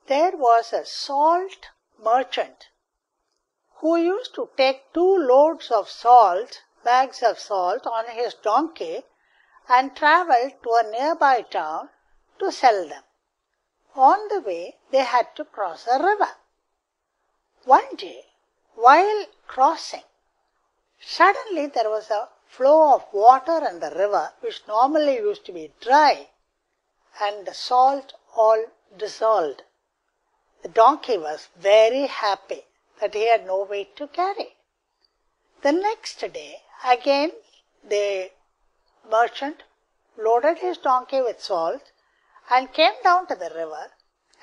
there was a salt merchant who used to take 2 loads of salt, bags of salt, on his donkey and travel to a nearby town to sell them. On the way, they had to cross a river. One day, while crossing, suddenly there was a flow of water in the river, which normally used to be dry, and the salt all dissolved. The donkey was very happy that he had no weight to carry. The next day, again, the merchant loaded his donkey with salt and came down to the river,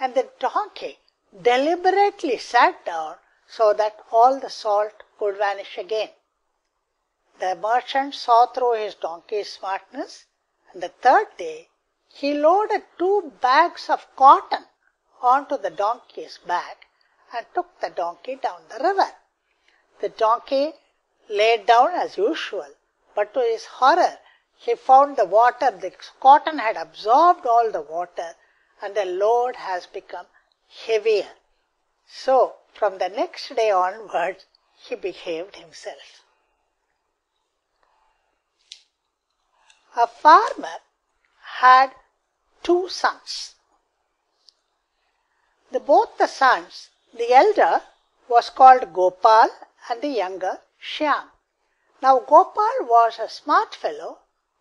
and the donkey deliberately sat down so that all the salt could vanish again. The merchant saw through his donkey's smartness, and the third day he loaded 2 bags of cotton onto the donkey's back and took the donkey down the river. The donkey laid down as usual, but to his horror, he found the cotton had absorbed all the water, and the load has become heavier. So, from the next day onwards, he behaved himself. A farmer had 2 sons. Both the sons, the elder was called Gopal and the younger Shyam. Now Gopal was a smart fellow,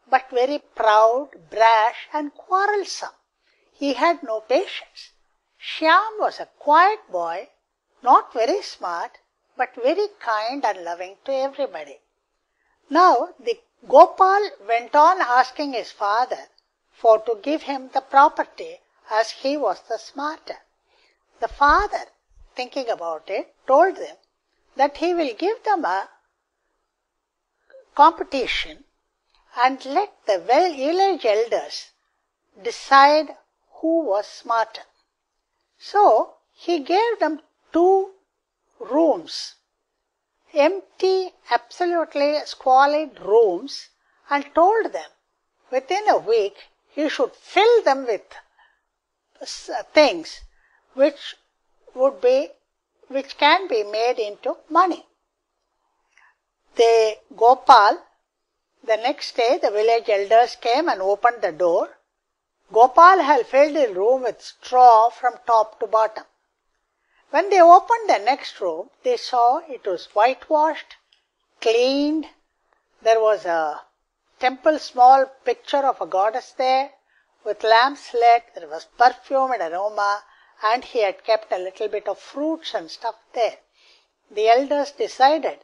but very proud, brash and quarrelsome. He had no patience. Shyam was a quiet boy, not very smart, but very kind and loving to everybody. Now the Gopal went on asking his father to give him the property, as he was the smarter. The father, thinking about it, told them that he will give them a competition and let the village elders decide who was smarter. So he gave them 2 rooms, empty, absolutely squalid rooms, and told them within a week he should fill them with things which can be made into money. The next day the village elders came and opened the door. Gopal had filled the room with straw from top to bottom. When they opened the next room, they saw it was whitewashed, cleaned. There was a small picture of a goddess there with lamps lit. There was perfume and aroma, and he had kept a little bit of fruits and stuff there. The elders decided,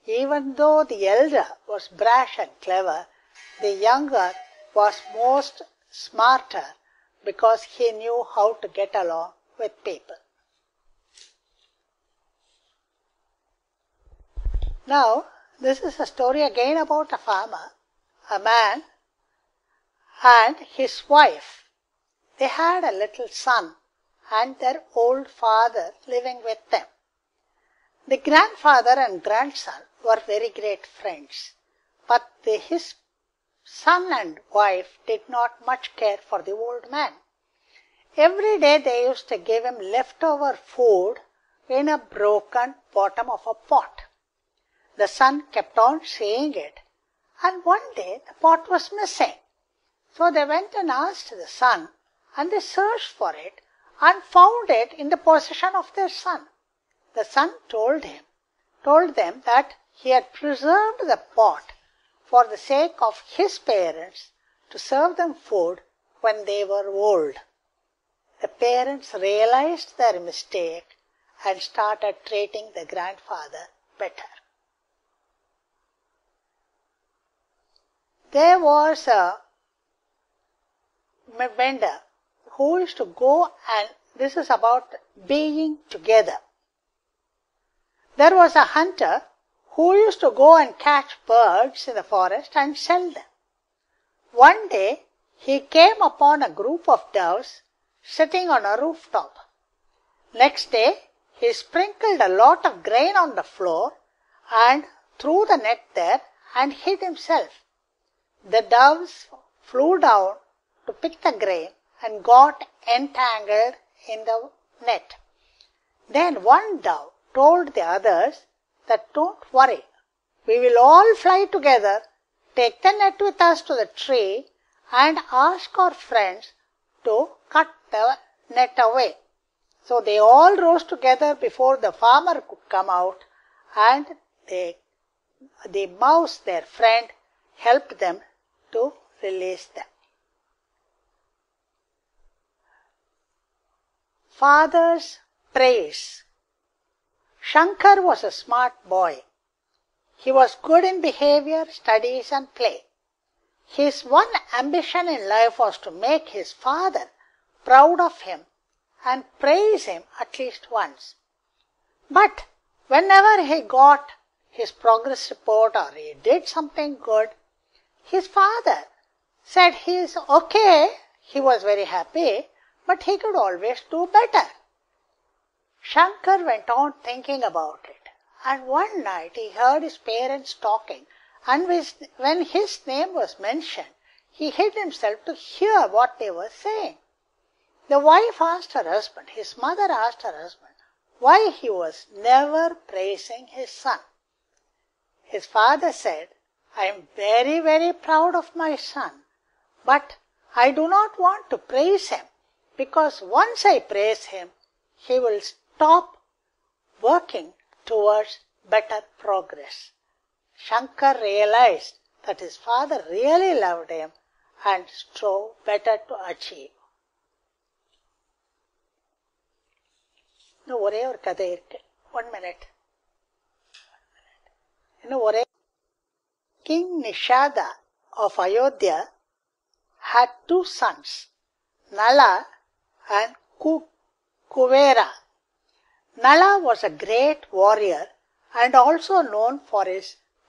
even though the elder was brash and clever, the younger was most smarter because he knew how to get along with people. Now, this is a story again about a farmer, a man, and his wife. They had a little son and their old father living with them. The grandfather and grandson were very great friends, but his son and wife did not much care for the old man. Every day they used to give him leftover food in a broken bottom of a pot. The son kept on seeing it, and one day the pot was missing. So they went and asked the son, and they searched for it and found it in the possession of their son. The son told them that he had preserved the pot for the sake of his parents to serve them food when they were old. The parents realized their mistake and started treating the grandfather better. There was a vendor who used to go, and this is about being together. There was a hunter who used to go and catch birds in the forest and sell them. One day he came upon a group of doves sitting on a rooftop. Next day he sprinkled a lot of grain on the floor and threw the net there and hid himself. The doves flew down to pick the grain and got entangled in the net. Then one dove told the others that don't worry, we will all fly together, take the net with us to the tree and ask our friends to cut the net away. So they all rose together before the farmer could come out, and the mouse, their friend, helped them to release them. Father's praise. Shankar was a smart boy. He was good in behavior, studies and play. His one ambition in life was to make his father proud of him and praise him at least once. But whenever he got his progress report or he did something good, his father said he is okay, he was very happy, but he could always do better. Shankar went on thinking about it, and one night he heard his parents talking, and when his name was mentioned, he hid himself to hear what they were saying. The wife asked her husband, his mother asked her husband, why he was never praising his son. His father said, I am very, very proud of my son, but I do not want to praise him, because once I praise him, he will stop working towards better progress. Shankar realized that his father really loved him and strove better to achieve. இன்னும் ஒரே ஒரு கதை இருக்கு. 1 minute. இன்னும் ஒரே King Nishada of Ayodhya had 2 sons, Nala and Kuvera. Nala was a great warrior and also known for his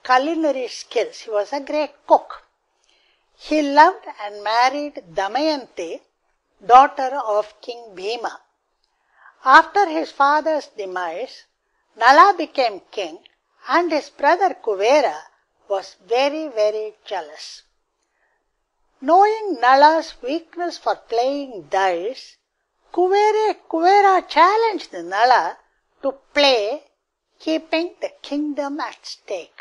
culinary skills. He was a great cook. He loved and married Damayanti, daughter of King Bhima. After his father's demise, Nala became king and his brother Kuvera was very, very jealous. Knowing Nala's weakness for playing dice, Kuvera challenged Nala to play, keeping the kingdom at stake.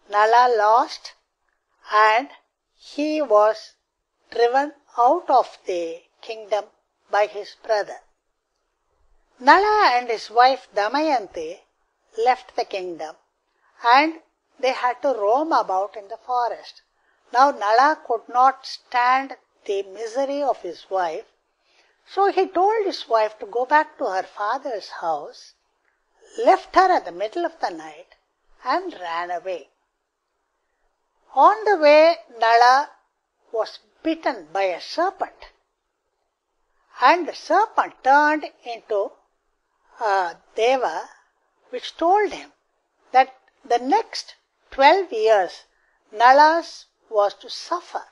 Nala lost and he was driven out of the kingdom by his brother. Nala and his wife Damayanti left the kingdom and they had to roam about in the forest. Now Nala could not stand the misery of his wife, so he told his wife to go back to her father's house, left her at the middle of the night and ran away. On the way, Nala was bitten by a serpent, and the serpent turned into a deva, which told him that the next 12 years Nala's was to suffer.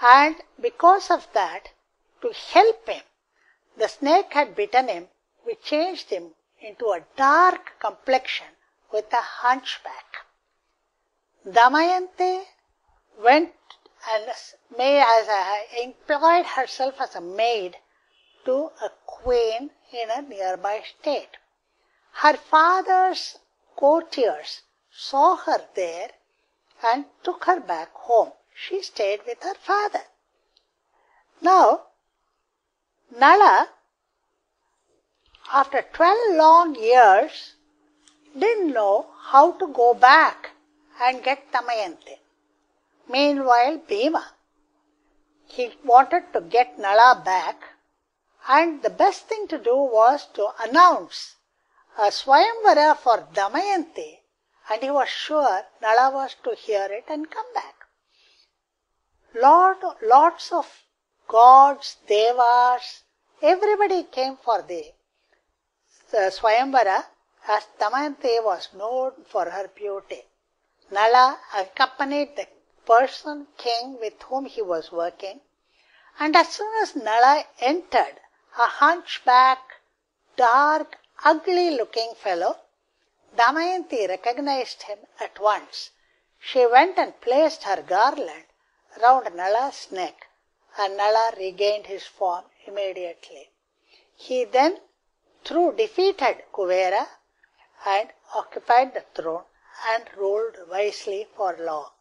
And because of that, to help him, the snake had bitten him, which changed him into a dark complexion with a hunchback. Damayanti went and employed herself as a maid to a queen in a nearby state. Her father's courtiers saw her there and took her back home. She stayed with her father. Now, Nala, after 12 long years, didn't know how to go back and get Damayanti. Meanwhile, Bhima, he wanted to get Nala back, and the best thing to do was to announce a Swayamvara for Damayanti, and he was sure Nala was to hear it and come back. Lots of gods, devas, everybody came for the Swayamvara, as Damayanti was known for her beauty. Nala accompanied the king with whom he was working, and as soon as Nala entered, a hunchback, dark, ugly-looking fellow, Damayanti recognized him at once. She went and placed her garland round Nala's neck, and Nala regained his form immediately. He then defeated Kuvera and occupied the throne and ruled wisely for long.